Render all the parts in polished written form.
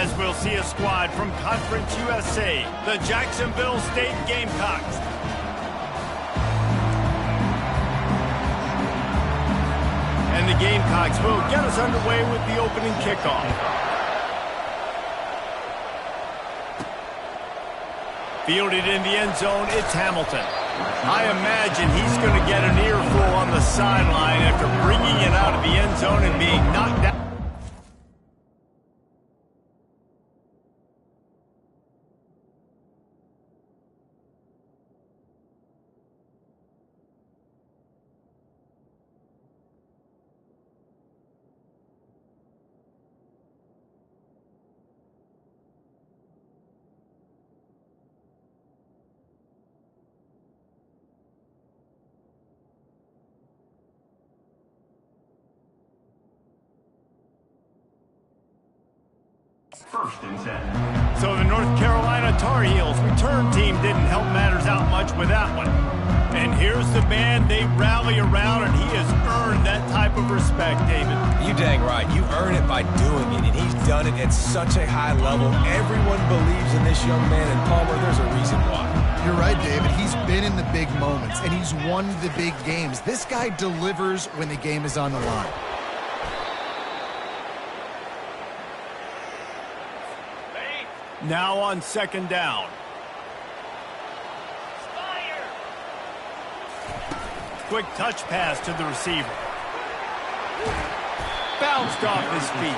as we'll see a squad from Conference USA, the Jacksonville State Gamecocks. And the Gamecocks will get us underway with the opening kickoff. Fielded in the end zone, it's Hamilton. I imagine he's going to get an earful on the sideline after bringing it out of the end zone and being knocked out. First and 10. So the North Carolina Tar Heels return team didn't help matters out much with that one. And here's the man they rally around, and he has earned that type of respect, David. You dang right. You earn it by doing it, and he's done it at such a high level. Everyone believes in this young man, and Palmer, there's a reason why. You're right, David. He's been in the big moments, and he's won the big games. This guy delivers when the game is on the line. Now on second down. Quick touch pass to the receiver. Bounced off his feet.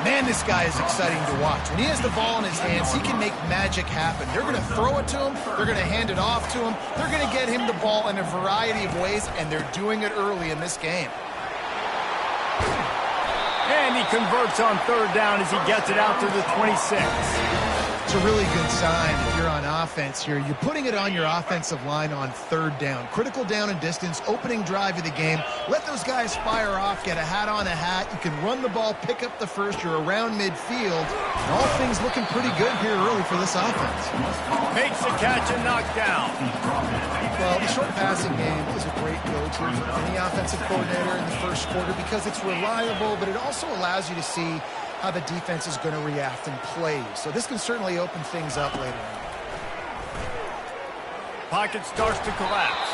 Man, this guy is exciting to watch. When he has the ball in his hands, he can make magic happen. They're going to throw it to him. They're going to hand it off to him. They're going to get him the ball in a variety of ways, and they're doing it early in this game. And he converts on third down as he gets it out to the 26. It's a really good sign if you're on offense here. You're putting it on your offensive line on third down. Critical down and distance, opening drive of the game. Let those guys fire off, get a hat on a hat. You can run the ball, pick up the first. You're around midfield. And all things looking pretty good here early for this offense. Makes the catch and knocked down. Well, the short passing game is a great go-to for any offensive coordinator in the first quarter because it's reliable, but it also allows you to see how the defense is going to react and play. So this can certainly open things up later on. Pocket starts to collapse.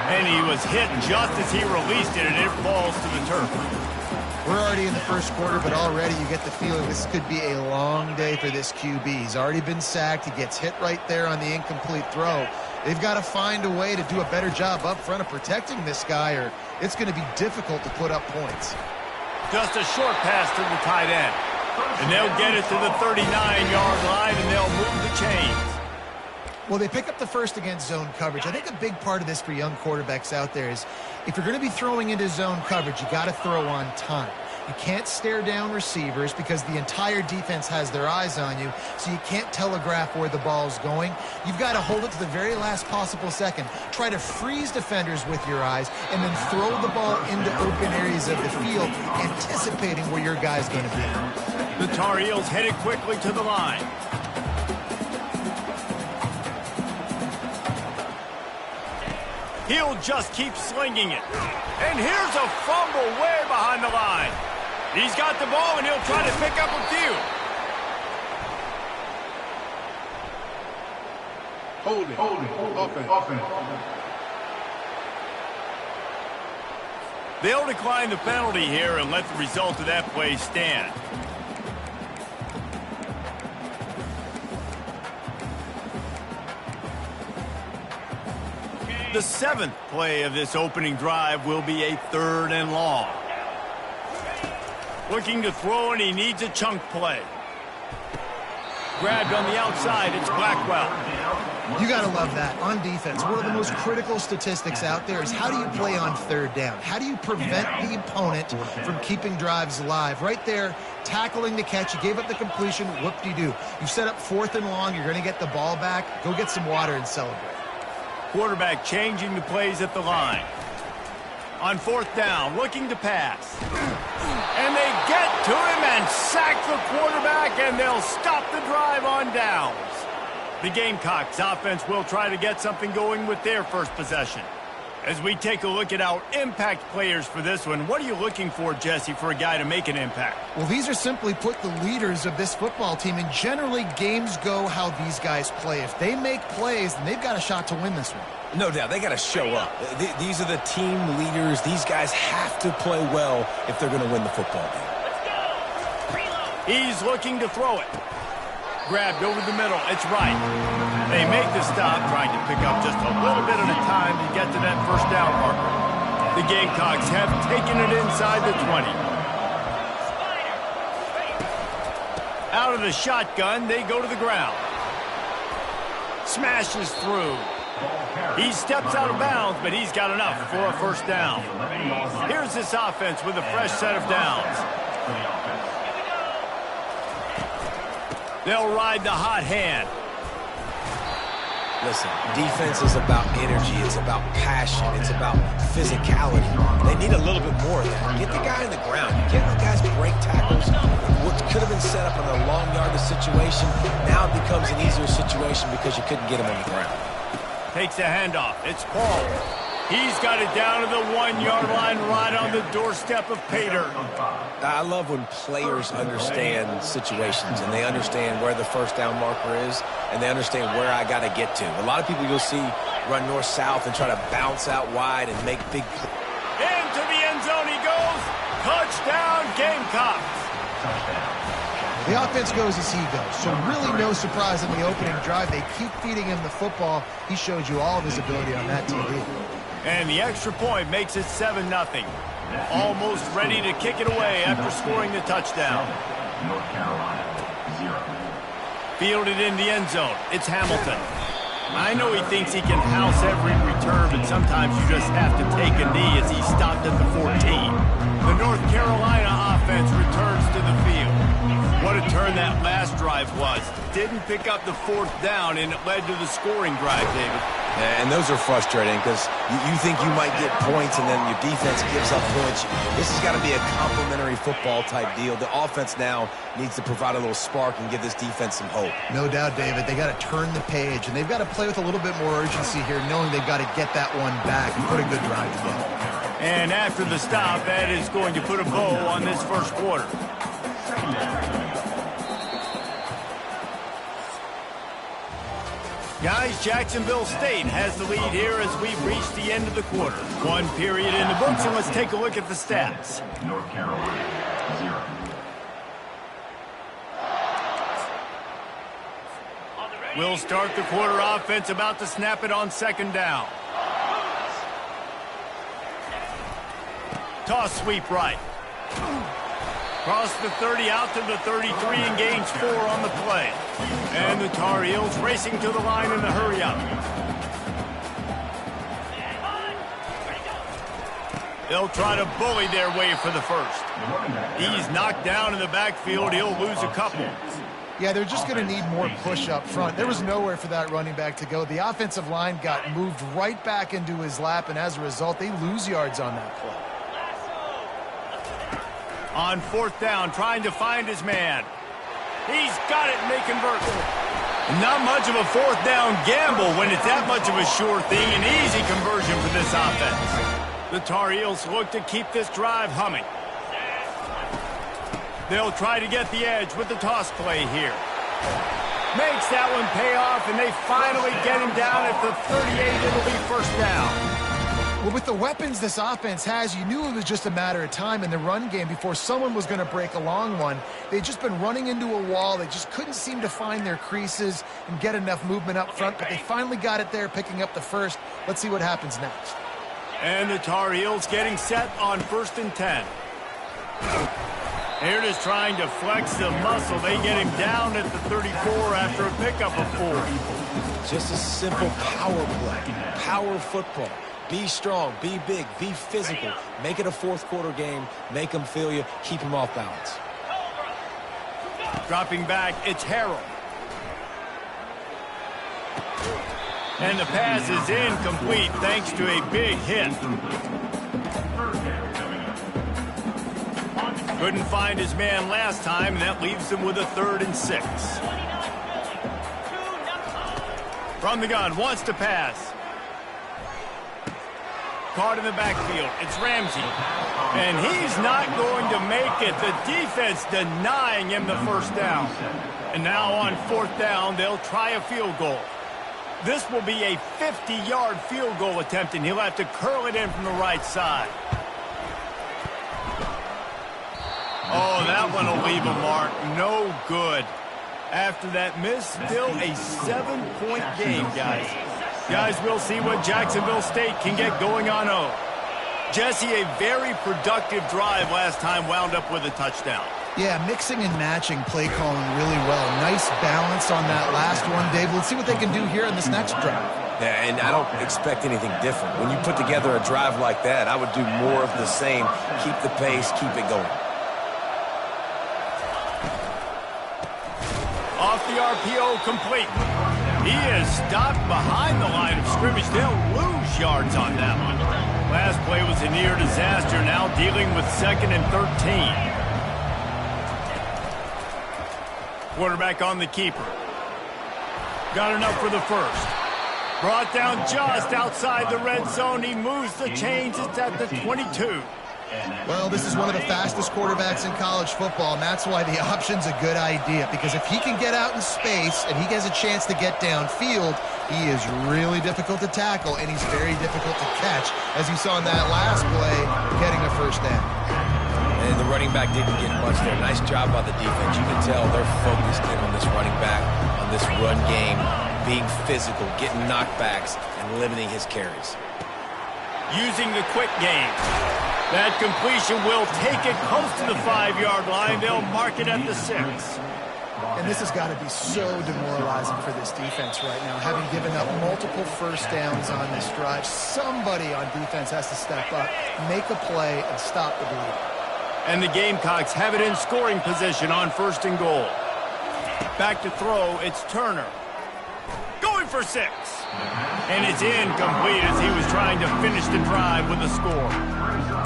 And he was hit just as he released it, and it falls to the turf. We're already in the first quarter, but already you get the feeling this could be a long day for this QB. He's already been sacked. He gets hit right there on the incomplete throw. They've got to find a way to do a better job up front of protecting this guy, or it's going to be difficult to put up points. Just a short pass to the tight end. And they'll get it to the 39-yard line, and they'll move the chains. Well, they pick up the first against zone coverage. I think a big part of this for young quarterbacks out there is if you're going to be throwing into zone coverage, you got to throw on time. You can't stare down receivers because the entire defense has their eyes on you, so you can't telegraph where the ball's going. You've got to hold it to the very last possible second. Try to freeze defenders with your eyes and then throw the ball into open areas of the field, anticipating where your guy's going to be. The Tar Heels headed quickly to the line. He'll just keep slinging it. And here's a fumble way behind the line. He's got the ball, and he'll try to pick up a few. Hold it. Offense. They'll decline the penalty here and let the result of that play stand. The seventh play of this opening drive will be a third and long. Looking to throw, and he needs a chunk play. Grabbed on the outside, it's Blackwell. You got to love that. On defense, one of the most critical statistics out there is how do you play on third down? How do you prevent the opponent from keeping drives alive? Right there, tackling the catch. You gave up the completion. Whoop-de-doo. You set up fourth and long. You're going to get the ball back. Go get some water and celebrate. Quarterback changing the plays at the line. On fourth down, looking to pass. And they get to him and sack the quarterback, and they'll stop the drive on downs. The Gamecocks offense will try to get something going with their first possession. As we take a look at our impact players for this one, what are you looking for, Jesse, for a guy to make an impact? Well, these are simply put the leaders of this football team, and generally games go how these guys play. If they make plays, then they've got a shot to win this one. No doubt, they got to show up. These are the team leaders. These guys have to play well if they're going to win the football game. He's looking to throw it. Grabbed over the middle. It's right. They make the stop, trying to pick up just a little bit at a time to get to that first down marker. The Gamecocks have taken it inside the 20. Out of the shotgun, they go to the ground. Smashes through. He steps out of bounds, but he's got enough for a first down. Here's this offense with a fresh set of downs. They'll ride the hot hand. Listen, defense is about energy. It's about passion. It's about physicality. They need a little bit more of that. Get the guy on the ground. You can't let guys break tackles. What could have been set up in a long yardage situation, now it becomes an easier situation because you couldn't get him on the ground. Takes a handoff. It's Paul. He's got it down to the 1-yard line right on the doorstep of Pater. I love when players understand situations and they understand where the first down marker is and they understand where I got to get to. A lot of people you'll see run north-south and try to bounce out wide and make big plays. Into the end zone he goes. Touchdown, Gamecocks. The offense goes as he goes, so really no surprise in the opening drive. They keep feeding him the football. He showed you all of his ability on that TV. And the extra point makes it 7-0. Almost ready to kick it away after scoring the touchdown. North Carolina, 0. Fielded in the end zone. It's Hamilton. I know he thinks he can house every return, but sometimes you just have to take a knee as he stopped at the 14. The North Carolina offense returns to the field. What a turn that last drive was. Didn't pick up the fourth down, and it led to the scoring drive, David. And those are frustrating because you think you might get points and then your defense gives up points. This has got to be a complementary football type deal. The offense now needs to provide a little spark and give this defense some hope. No doubt, David. They got to turn the page, and they've got to play with a little bit more urgency here, knowing they've got to get that one back and put a good drive together. And after the stop, that is going to put a bow on this first quarter. Guys, Jacksonville State has the lead here as we've reached the end of the quarter. One period in the books, and let's take a look at the stats. North Carolina, 0. We'll start the quarter offense about to snap it on second down. Toss sweep right. Cross the 30 out to the 33 and gains 4 on the play. And the Tar Heels racing to the line in a hurry-up. They'll try to bully their way for the first. He's knocked down in the backfield. He'll lose a couple. Yeah, they're just going to need more push up front. There was nowhere for that running back to go. The offensive line got moved right back into his lap, and as a result, they lose yards on that play. On fourth down, trying to find his man. He's got it, and they convert. Not much of a fourth down gamble when it's that much of a sure thing. An easy conversion for this offense. The Tar Heels look to keep this drive humming. They'll try to get the edge with the toss play here. Makes that one pay off, and they finally get him down at the 38. It'll be first down. Well, with the weapons this offense has, you knew it was just a matter of time in the run game before someone was going to break a long one. They'd just been running into a wall. They just couldn't seem to find their creases and get enough movement up front, but they finally got it there, picking up the first. Let's see what happens next. And the Tar Heels getting set on 1st and 10. They're just trying to flex the muscle. They get him down at the 34 after a pickup of 4. Just a simple power play, power football. Be strong, be big, be physical. Make it a fourth quarter game. Make them feel you. Keep them off balance. Dropping back, it's Harrell. And the pass is incomplete thanks to a big hit. Couldn't find his man last time, and that leaves him with a 3rd and 6. From the gun, wants to pass. Caught in the backfield. It's Ramsey. And he's not going to make it. The defense denying him the first down. And now on fourth down, they'll try a field goal. This will be a 50-yard field goal attempt, and he'll have to curl it in from the right side. Oh, that one will leave a mark. No good. After that miss, still a 7-point game, guys. Guys, we'll see what Jacksonville State can get going on home. Jesse, a very productive drive last time wound up with a touchdown. Yeah, mixing and matching play calling really well. Nice balance on that last one, Dave. Let's see what they can do here in this next drive. Yeah, and I don't expect anything different. When you put together a drive like that, I would do more of the same. Keep the pace, keep it going. Off the RPO, complete. He is stopped behind the line of scrimmage. They'll lose yards on that one. Last play was a near disaster. Now dealing with 2nd and 13. Quarterback on the keeper. Got enough for the first. Brought down just outside the red zone. He moves the chains. It's at the 22. Well, this is one of the fastest quarterbacks in college football, and that's why the option's a good idea, because if he can get out in space and he has a chance to get downfield, he is really difficult to tackle, and he's very difficult to catch, as you saw in that last play, getting a first down. And the running back didn't get much there. Nice job by the defense. You can tell they're focused in on this running back, on this run game, being physical, getting knockbacks, and limiting his carries. Using the quick game. That completion will take it close to the 5-yard line. They'll mark it at the 6. And this has got to be so demoralizing for this defense right now, having given up multiple first downs on this drive. Somebody on defense has to step up, make a play, and stop the bleed. And the Gamecocks have it in scoring position on 1st and goal. Back to throw, it's Turner. Going for 6. And it's incomplete as he was trying to finish the drive with a score.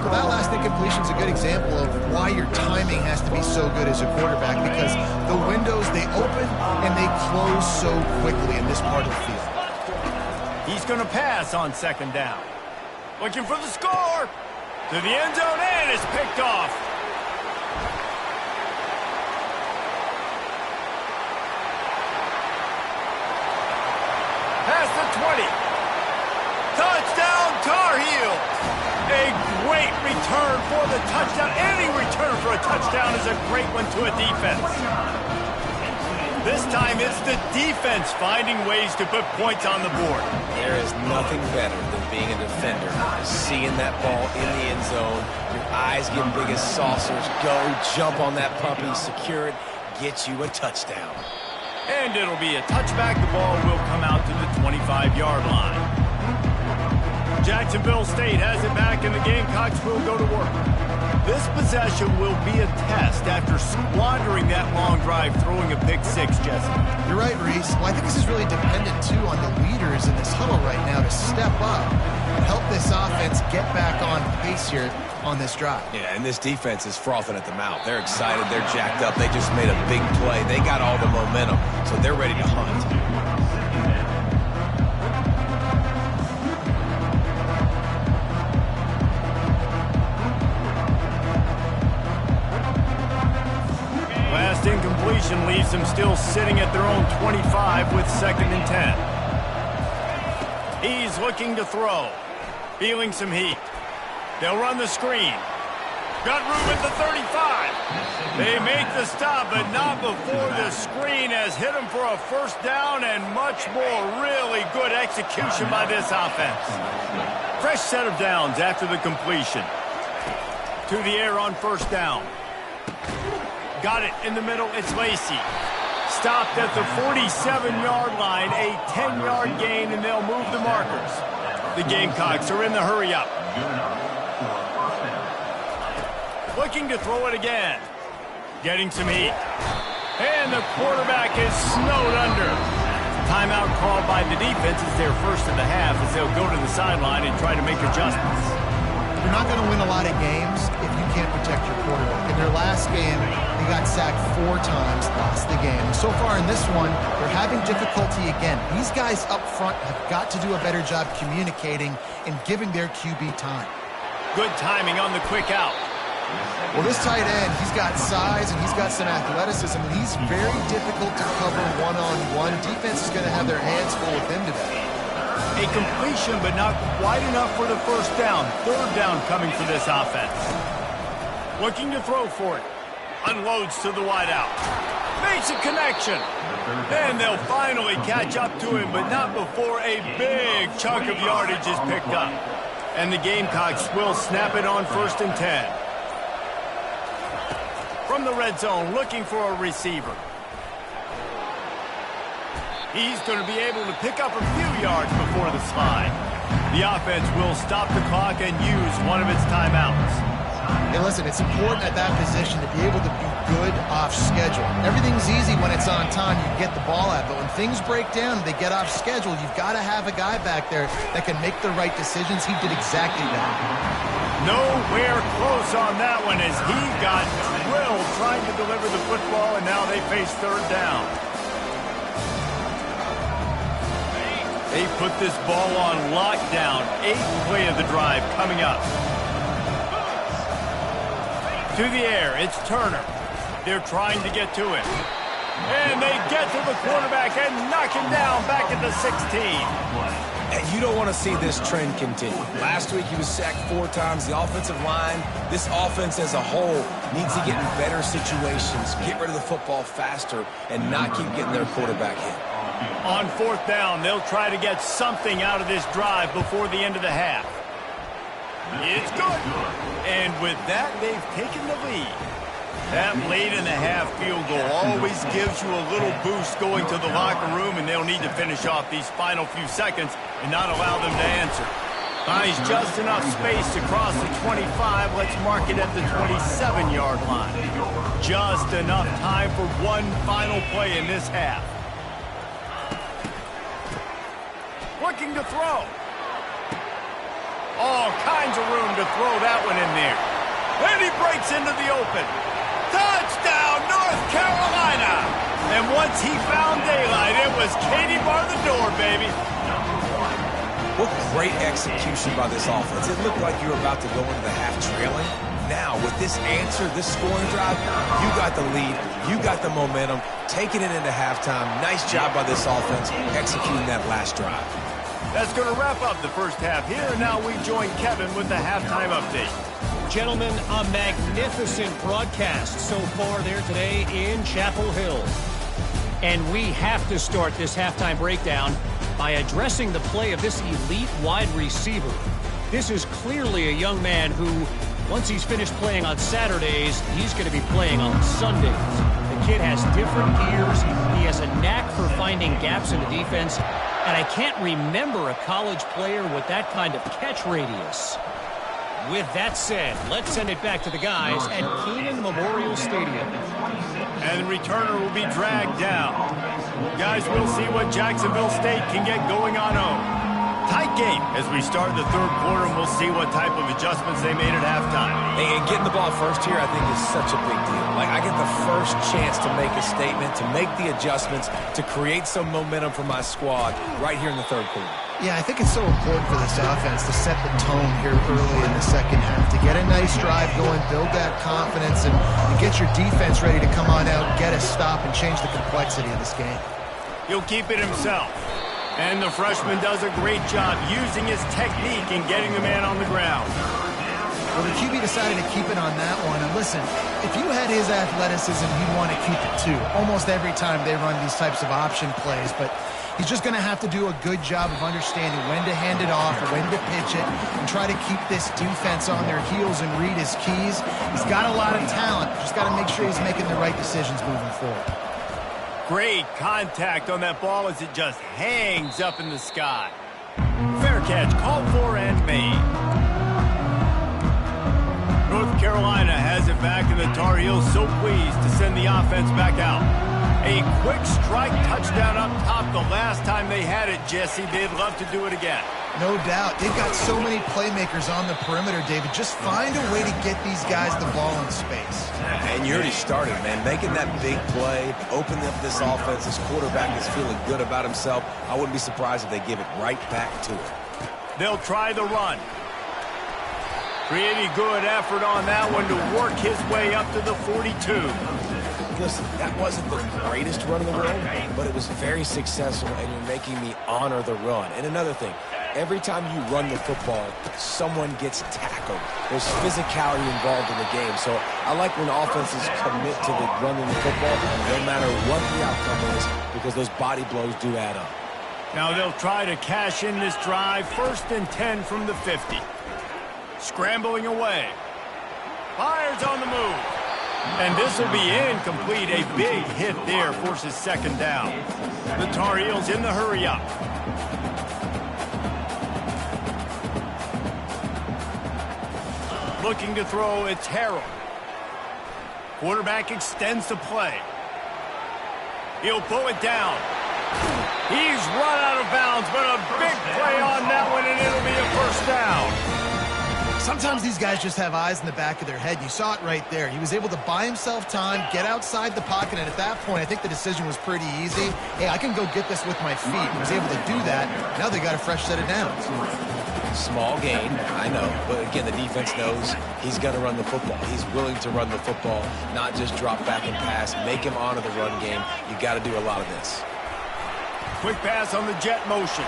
Well, that last incompletion is a good example of why your timing has to be so good as a quarterback, because the windows, they open and they close so quickly in this part of the field. He's going to pass on 2nd down. Looking for the score. To the end zone, and it's picked off. Past the 20. Touchdown, Tar Heels. A great return for the touchdown. Any return for a touchdown is a great one to a defense. This time it's the defense finding ways to put points on the board. There is nothing better than being a defender, seeing that ball in the end zone, your eyes get big as saucers, go, jump on that puppy, secure it, get you a touchdown. And it'll be a touchback. The ball will come out to the 25-yard line. Jacksonville State has it back, and the Gamecocks will go to work. This possession will be a test after squandering that long drive, throwing a pick 6, Jesse. You're right, Reese. Well, I think this is really dependent, too, on the leaders in this huddle right now to step up and help this offense get back on pace here on this drive. Yeah, and this defense is frothing at the mouth. They're excited. They're jacked up. They just made a big play. They got all the momentum, so they're ready to hunt. Last incompletion leaves them still sitting at their own 25 with 2nd and 10. He's looking to throw. Feeling some heat. They'll run the screen. Got room at the 35. They make the stop, but not before the screen has hit them for a first down and much more. Really good execution by this offense. Fresh set of downs after the completion. To the air on 1st down. Got it in the middle. It's Lacey. Stopped at the 47-yard line. A 10-yard gain, and they'll move the markers. The Gamecocks are in the hurry-up. Looking to throw it again. Getting some heat. And the quarterback is snowed under. Timeout called by the defense. It's their first of the half as they'll go to the sideline and try to make adjustments. you're not going to win a lot of games if you can't protect your quarterback. In their last game, they got sacked 4 times, lost the game. So far in this one, they're having difficulty again. These guys up front have got to do a better job communicating and giving their QB time. Good timing on the quick out. Well, this tight end, he's got size and he's got some athleticism, and he's very difficult to cover one-on-one. Defense is going to have their hands full with him today. A completion, but not quite enough for the first down. Third down coming for this offense. Looking to throw for it. Unloads to the wideout. Makes a connection. Then they'll finally catch up to him, but not before a big chunk of yardage is picked up. And the Gamecocks will snap it on 1st and 10. From the red zone, looking for a receiver. He's going to be able to pick up a few yards before the slide. The offense will stop the clock and use one of its timeouts. Hey, listen, it's important at that position to be able to be good off schedule. Everything's easy when it's on time. You get the ball out. But when things break down, they get off schedule, you've got to have a guy back there that can make the right decisions. He did exactly that. Nowhere close on that one as he got drilled trying to deliver the football, and now they face third down. They put this ball on lockdown. 8th play of the drive coming up. To the air, it's Turner. They're trying to get to him. And they get to the quarterback and knock him down back at the 16. And you don't want to see this trend continue. Last week he was sacked 4 times. The offensive line, this offense as a whole, needs to get in better situations, get rid of the football faster, and not keep getting their quarterback hit. On 4th down, they'll try to get something out of this drive before the end of the half. It's good. And with that, they've taken the lead. That late-in-the-half field goal always gives you a little boost going to the locker room, and they'll need to finish off these final few seconds and not allow them to answer. Finds just enough space to cross the 25. Let's mark it at the 27-yard line. Just enough time for one final play in this half. Looking to throw. All kinds of room to throw that one in there. And he breaks into the open. Touchdown, North Carolina! And once he found daylight, it was Katie bar the door, baby. What great execution by this offense. It looked like you were about to go into the half trailing. Now, with this answer, this scoring drive, you got the lead, you got the momentum, taking it into halftime. Nice job by this offense executing that last drive. That's going to wrap up the first half here, and now we join Kevin with the halftime update. Gentlemen, a magnificent broadcast so far there today in Chapel Hill. And we have to start this halftime breakdown by addressing the play of this elite wide receiver. This is clearly a young man who, once he's finished playing on Saturdays, he's going to be playing on Sundays. The kid has different gears. He has a knack for finding gaps in the defense. And I can't remember a college player with that kind of catch radius. With that said, let's send it back to the guys at Kenan Memorial Stadium. And the returner will be dragged down. Guys, we'll see what Jacksonville State can get going on home. Tight game as we start the third quarter, and we'll see what type of adjustments they made at halftime. And getting the ball first here, I think, is such a big deal. Like, I get the first chance to make a statement, to make the adjustments, to create some momentum for my squad right here in the third quarter. Yeah, I think it's so important for this offense to set the tone here early in the second half, to get a nice drive going, build that confidence, and get your defense ready to come on out, get a stop, and change the complexity of this game. He'll keep it himself. And the freshman does a great job using his technique and getting the man on the ground. Well, the QB decided to keep it on that one. And listen, if you had his athleticism, you'd want to keep it too. Almost every time they run these types of option plays. But he's just going to have to do a good job of understanding when to hand it off or when to pitch it and try to keep this defense on their heels and read his keys. He's got a lot of talent. Just got to make sure he's making the right decisions moving forward. Great contact on that ball as it just hangs up in the sky. Fair catch called for and made. North North Carolina has it back, and the Tar Heels so pleased to send the offense back out. A quick strike touchdown up top the last time they had it, Jesse. They'd love to do it again. No doubt. They've got so many playmakers on the perimeter, David. Just find a way to get these guys the ball in space. And you already started, man. Making that big play, opening up this offense. This quarterback is feeling good about himself. I wouldn't be surprised if they give it right back to him. They'll try the run. Pretty good effort on that one to work his way up to the 42. Listen, that wasn't the greatest run in the world, but it was very successful, and you're making me honor the run. And another thing, every time you run the football, someone gets tackled. There's physicality involved in the game. So I like when offenses commit to the running the football, no matter what the outcome is, because those body blows do add up. Now they'll try to cash in this drive. 1st and 10 from the 50. Scrambling away. Fires on the move. And this will be incomplete. A big hit there forces 2nd down. The Tar Heels in the hurry up. Looking to throw, it's Harrell. Quarterback extends the play. He'll pull it down. He's run out of bounds, but a big play on that one, and it'll be a 1st down. Sometimes these guys just have eyes in the back of their head. You saw it right there. He was able to buy himself time, get outside the pocket, and at that point, I think the decision was pretty easy. Hey, I can go get this with my feet. He was able to do that. Now they got a fresh set of downs. Small gain, I know. But again, the defense knows he's going to run the football. He's willing to run the football, not just drop back and pass. Make him honor the run game. You got to do a lot of this. Quick pass on the jet motion.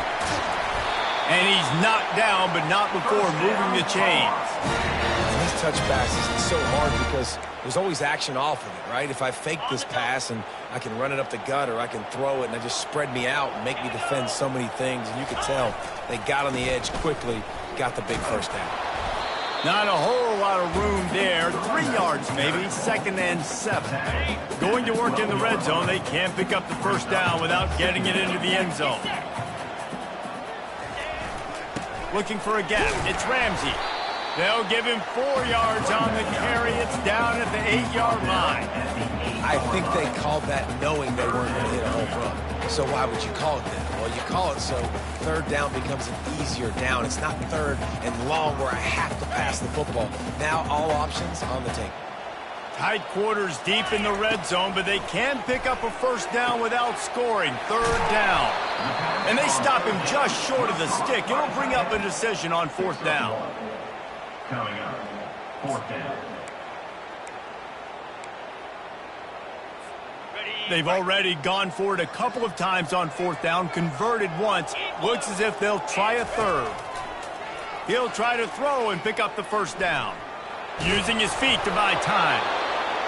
And he's knocked down, but not before moving the chains. And these touch passes, it's so hard because there's always action off of it, right? If I fake this pass and I can run it up the gut, or I can throw it and I just spread me out and make me defend so many things. And you could tell they got on the edge quickly, got the big 1st down. Not a whole lot of room there. 3 yards maybe. 2nd and 7. Going to work in the red zone. They can't pick up the 1st down without getting it into the end zone. Looking for a gap. It's Ramsey. They'll give him 4 yards on the carry. It's down at the 8-yard line. I think they called that knowing they weren't going to hit a home run. So why would you call it that? Well, you call it so 3rd down becomes an easier down. It's not 3rd and long where I have to pass the football. Now all options on the table. Tight quarters deep in the red zone, but they can pick up a 1st down without scoring. 3rd down. And they stop him just short of the stick. It'll bring up a decision on 4th down. Coming up, 4th down. They've already gone for it a couple of times on 4th down, converted once. Looks as if they'll try a 3rd. He'll try to throw and pick up the 1st down. Using his feet to buy time.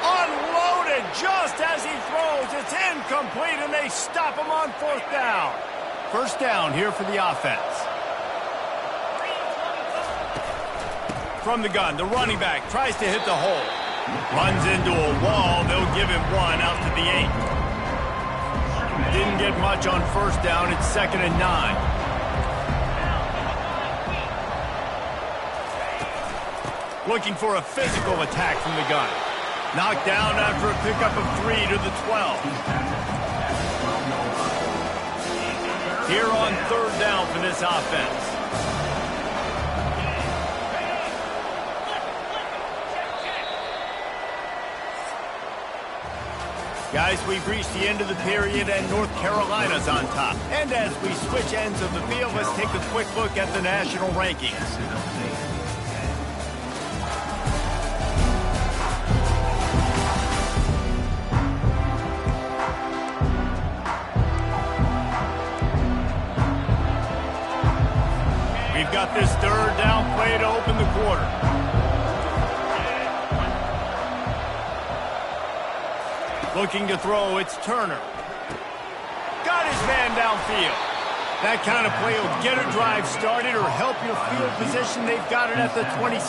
Unloaded just as he throws. It's incomplete, and they stop him on 4th down. 1st down here for the offense. From the gun, the running back tries to hit the hole. Runs into a wall. They'll give him 1 out to the 8. Didn't get much on 1st down. It's 2nd and 9. Looking for a physical attack from the gun. Knocked down after a pickup of 3 to the 12. Here on 3rd down for this offense. Guys, we've reached the end of the period, and North Carolina's on top. And as we switch ends of the field, let's take a quick look at the national rankings. We've got this 3rd down play to open the quarter. Looking to throw, it's Turner. Got his man downfield. That kind of play will get a drive started or help your field position. They've got it at the 27.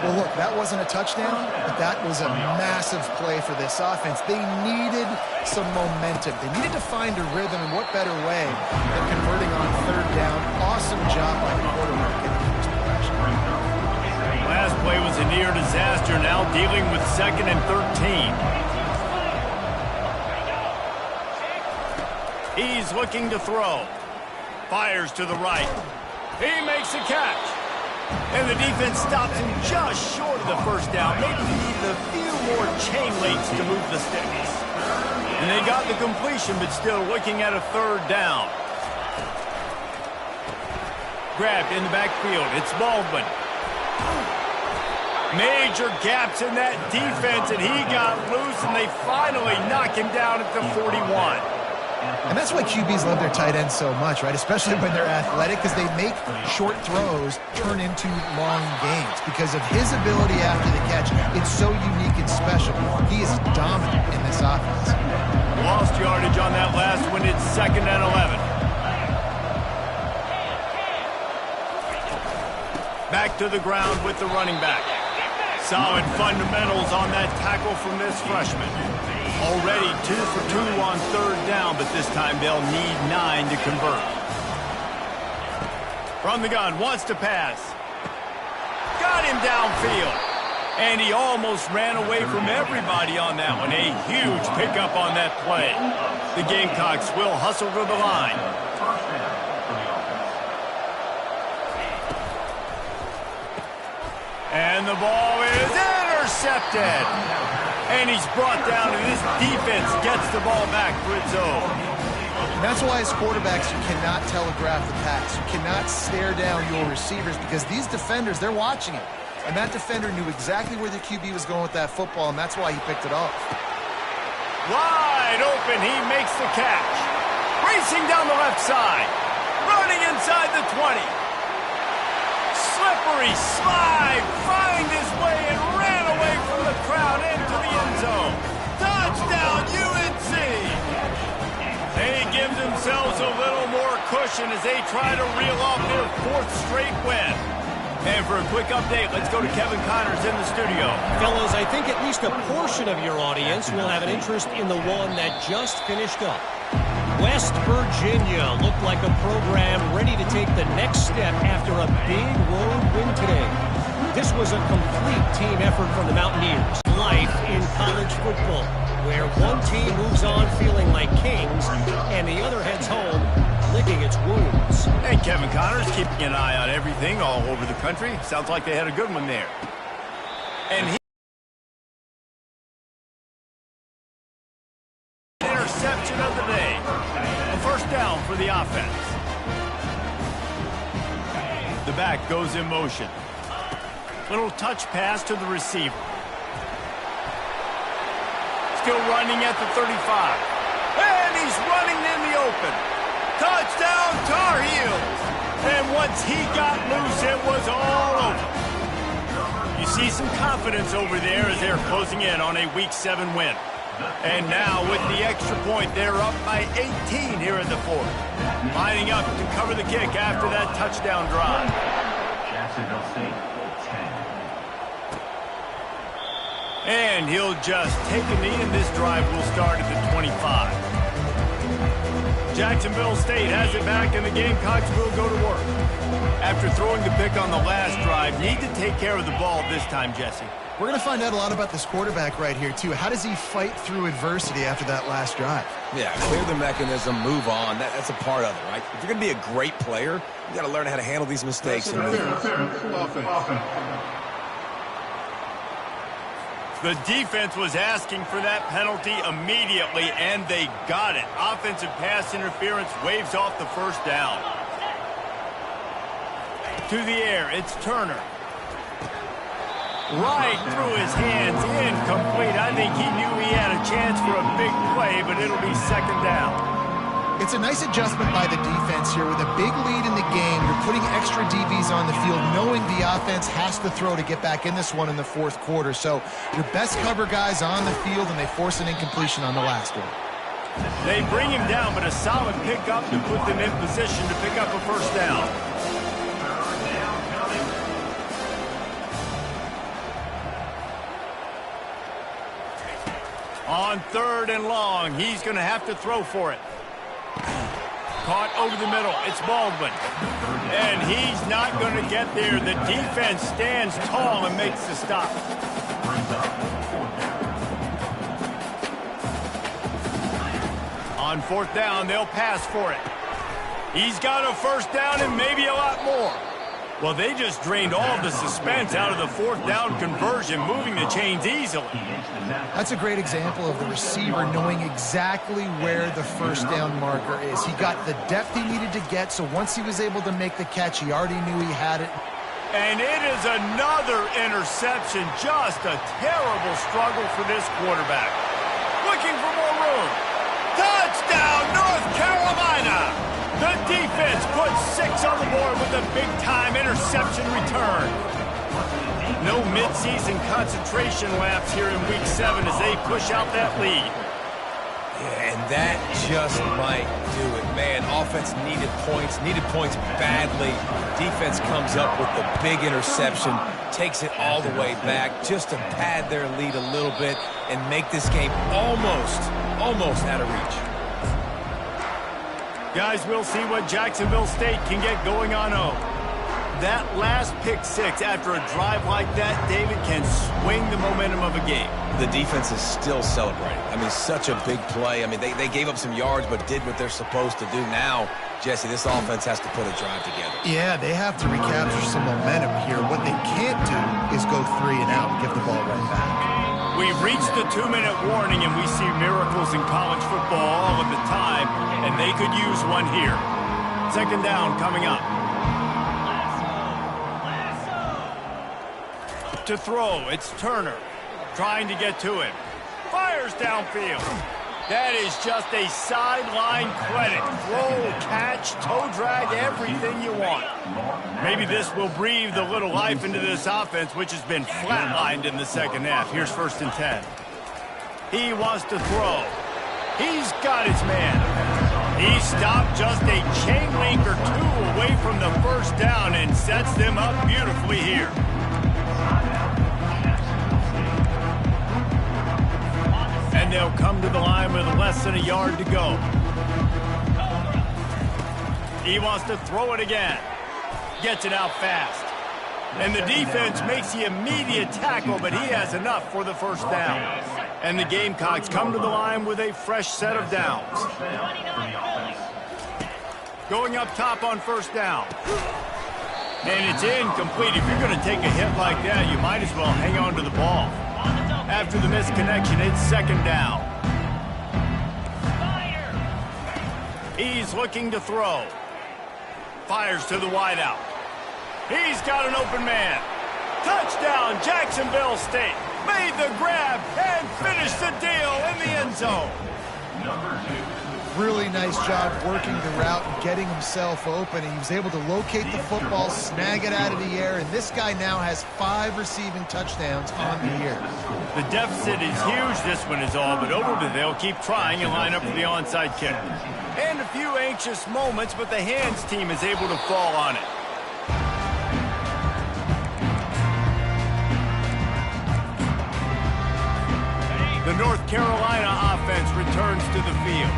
Well, look, that wasn't a touchdown, but that was a massive play for this offense. They needed some momentum. They needed to find a rhythm, and what better way than converting on 3rd down. Awesome job by the quarterback getting his possession. Last play was a near disaster, now dealing with 2nd and 13. He's looking to throw. Fires to the right. He makes a catch. And the defense stops him just short of the first down. Maybe he needed a few more chain links to move the sticks. And they got the completion, but still looking at a 3rd down. Grabbed in the backfield. It's Baldwin. Major gaps in that defense, and he got loose, and they finally knock him down at the 41. And that's why QBs love their tight ends so much, right? Especially when they're athletic, because they make short throws turn into long gains. Because of his ability after the catch, it's so unique and special. He is dominant in this offense. Lost yardage on that last one. It's 2nd and 11. Back to the ground with the running back. Solid fundamentals on that tackle from this freshman. Already 2 for 2 on 3rd down, but this time they'll need 9 to convert. From the gun, wants to pass. Got him downfield. And he almost ran away from everybody on that one. A huge pickup on that play. The Gamecocks will hustle to the line. And the ball is intercepted. And he's brought down, and this defense gets the ball back for its own. And that's why as quarterbacks, you cannot telegraph the pass. You cannot stare down your receivers because these defenders, they're watching it. And that defender knew exactly where the QB was going with that football, and that's why he picked it off. Wide open, he makes the catch. Racing down the left side. Running inside the 20. Slippery slide, find his way and ran away from the crowd into the end zone. Touchdown, UNC! They give themselves a little more cushion as they try to reel off their 4th straight win. And for a quick update, let's go to Kevin Connors in the studio. Fellas, I think at least a portion of your audience will have an interest in the one that just finished up. West Virginia looked like a program ready to take the next step after a big road win today. This was a complete team effort from the Mountaineers. Life in college football, where one team moves on feeling like kings and the other heads home licking its wounds. And Kevin Connors keeping an eye on everything all over the country. Sounds like they had a good one there. And he interception of the day. A 1st down for the offense. The back goes in motion. Little touch pass to the receiver. Still running at the 35. And he's running in the open. Touchdown, Tar Heels! And once he got loose, it was all over. You see some confidence over there as they're closing in on a Week 7 win. And now with the extra point, they're up by 18 here in the 4th. Lining up to cover the kick after that touchdown drive. Jacksonville State, 10. And he'll just take a knee, and this drive will start at the 25. Jacksonville State has it back, and the Gamecocks will go to work. After throwing the pick on the last drive, need to take care of the ball this time, Jesse. We're going to find out a lot about this quarterback right here, too. How does he fight through adversity after that last drive? Yeah, clear the mechanism, move on. That's a part of it, right? If you're going to be a great player, you got to learn how to handle these mistakes. And The defense was asking for that penalty immediately, and they got it. Offensive pass interference waves off the 1st down. To the air, it's Turner. Right through his hands, incomplete. I think he knew he had a chance for a big play, but it'll be 2nd down. It's a nice adjustment by the defense here. With a big lead in the game, you're putting extra DBs on the field, knowing the offense has to throw to get back in this one in the 4th quarter. So your best cover guys on the field, and they force an incompletion on the last one. They bring him down, but a solid pickup to put them in position to pick up a 1st down. On 3rd and long, he's going to have to throw for it. caught over the middle. It's Baldwin. And he's not going to get there. The defense stands tall and makes the stop. On fourth down, they'll pass for it. He's got a first down and maybe a lot more. Well, they just drained all the suspense out of the fourth down conversion, moving the chains easily. That's a great example of the receiver knowing exactly where the first down marker is. He got the depth he needed to get, so once he was able to make the catch, he already knew he had it. And it is another interception. Just a terrible struggle for this quarterback. Looking for more room. Touchdown, North Carolina! The defense puts 6 on the board with a big-time interception return. No midseason concentration lapse here in Week 7 as they push out that lead. Yeah, and that just might do it. Man, offense needed points badly. Defense comes up with the big interception, takes it all the way back just to pad their lead a little bit and make this game almost out of reach. Guys, we'll see what Jacksonville State can get going on 0. That last pick 6 after a drive like that, David, can swing the momentum of a game. The defense is still celebrating. I mean, such a big play. I mean, they gave up some yards but did what they're supposed to do. Now, Jesse, this offense has to put a drive together. Yeah, they have to recapture some momentum here. What they can't do is go 3 and out and give the ball right back. We've reached the 2-minute warning, and we see miracles in college football all of the time, and they could use one here. Second down coming up. To throw, it's Turner, trying to get to him. Fires downfield. That is just a sideline credit. Throw, catch, toe drag, everything you want. Maybe this will breathe a little life into this offense, which has been flatlined in the second half. Here's 1st and 10. He wants to throw. He's got his man. He stopped just a chain link or 2 away from the first down and sets them up beautifully here. And they'll come to the line with less than a yard to go. He wants to throw it again. Gets it out fast. And the defense makes the immediate tackle, but he has enough for the first down. And the Gamecocks come to the line with a fresh set of downs. Going up top on first down. And it's incomplete. If you're going to take a hit like that, you might as well hang on to the ball. After the misconnection, it's second down. He's looking to throw. Fires to the wideout. He's got an open man. Touchdown, Jacksonville State. Made the grab and finished the deal in the end zone. Really nice job working the route and getting himself open. He was able to locate the football, snag it out of the air, and this guy now has 5 receiving touchdowns on the year. The deficit is huge, this one is all, but Overton, they'll keep trying and line up for the onside kick. And a few anxious moments, but the hands team is able to fall on it. The North Carolina offense returns to the field.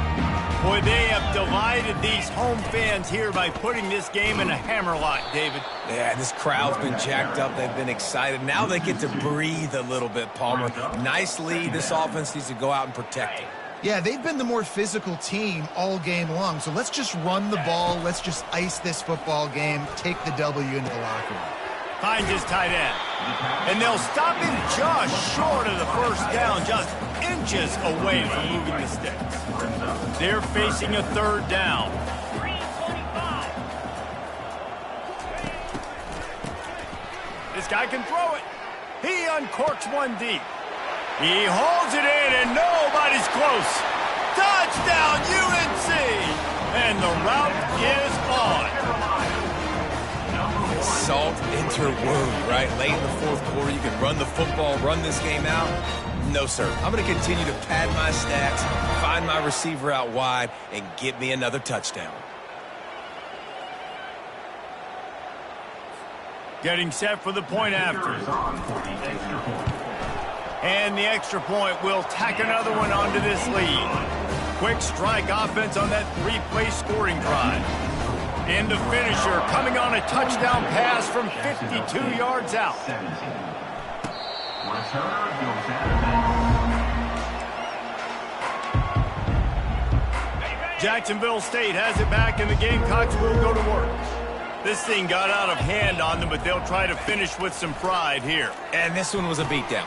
Boy, they have delighted these home fans here by putting this game in a hammerlock, David. Yeah, this crowd's been jacked up. They've been excited. Now they get to breathe a little bit, Palmer. Nice lead. This offense needs to go out and protect it. Yeah, they've been the more physical team all game long, so let's just run the ball. Let's just ice this football game, take the W into the locker room. Finds his tight end. And they'll stop him just short of the first down, just inches away from moving the sticks. They're facing a third down. This guy can throw it. He uncorks one deep. He holds it in, and nobody's close. Touchdown, UNC! And the route is on. Salt into wound, right? Late in the fourth quarter, you can run the football, run this game out. No, sir. I'm going to continue to pad my stats, find my receiver out wide, and get me another touchdown. Getting set for the point after. And the extra point will tack another one onto this lead. Quick strike offense on that three-play scoring drive. And the finisher coming on a touchdown pass from 52 yards out. Jacksonville State has it back, and the Gamecocks will go to work. This thing got out of hand on them, but they'll try to finish with some pride here. And this one was a beatdown.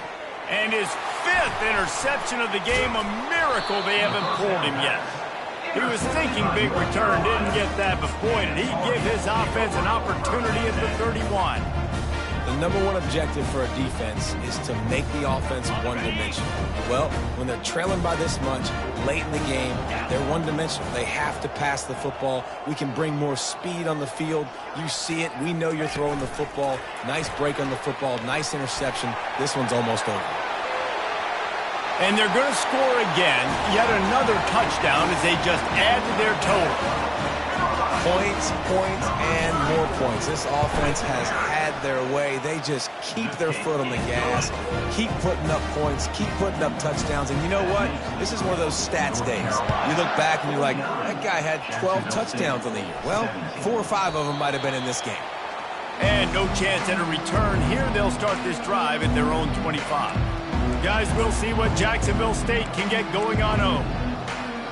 And his 5th interception of the game, a miracle they haven't pulled him yet. He was thinking big return, didn't get that, but boy, did he give his offense an opportunity at the 31. The number one objective for a defense is to make the offense one-dimensional. Well, when they're trailing by this much late in the game, they're one-dimensional. They have to pass the football. We can bring more speed on the field. You see it. We know you're throwing the football. Nice break on the football. Nice interception. This one's almost over. And they're going to score again. Yet another touchdown as they just add to their total. Points, points, and more points. This offense has had their way. They just keep their foot on the gas, keep putting up points, keep putting up touchdowns. And you know what? This is one of those stats days. You look back and you're like, that guy had 12 touchdowns on the year. Well, 4 or 5 of them might have been in this game. And no chance at a return here. They'll start this drive at their own 25. Guys, we'll see what Jacksonville State can get going on home.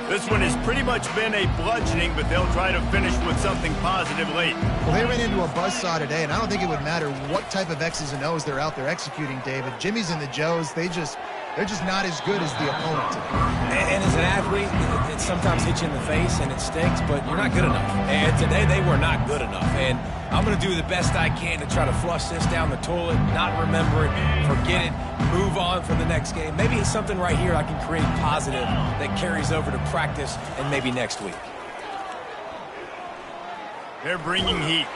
This one has pretty much been a bludgeoning, but they'll try to finish with something positive late. Well, they ran into a buzzsaw today, and I don't think it would matter what type of X's and O's they're out there executing, David. Jimmy's and the Joes, they're just not as good as the opponent. And as an athlete, it sometimes hits you in the face and it stinks, but you're not good enough. And today they were not good enough. And I'm going to do the best I can to try to flush this down the toilet, not remember it, forget it, move on for the next game. Maybe it's something right here I can create positive that carries over to practice and maybe next week. They're bringing heat.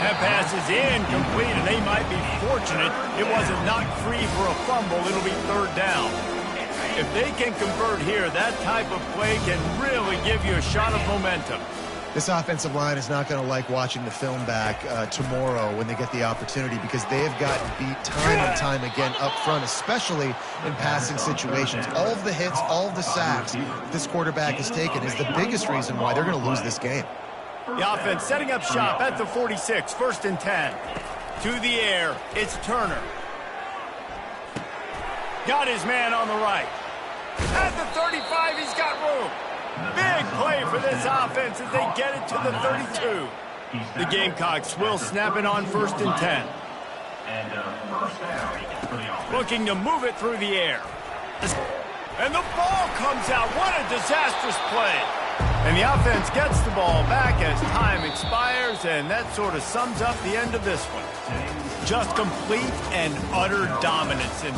That pass is incomplete, and they might be fortunate it wasn't knocked free for a fumble. It'll be 3rd down. If they can convert here, that type of play can really give you a shot of momentum. This offensive line is not going to like watching the film back tomorrow when they get the opportunity, because they have gotten beat time and time again up front, especially in passing situations. All of the hits, all of the sacks this quarterback has taken is the biggest reason why they're going to lose this game. The offense setting up shop at the 46, 1st and 10. To the air, it's Turner. Got his man on the right. At the 35, he's got room. Big play for this offense as they get it to the 32. The Gamecocks will snap it on 1st and 10. Looking to move it through the air. And the ball comes out. What a disastrous play. And the offense gets the ball back as time expires, and that sort of sums up the end of this one. Just complete and utter dominance in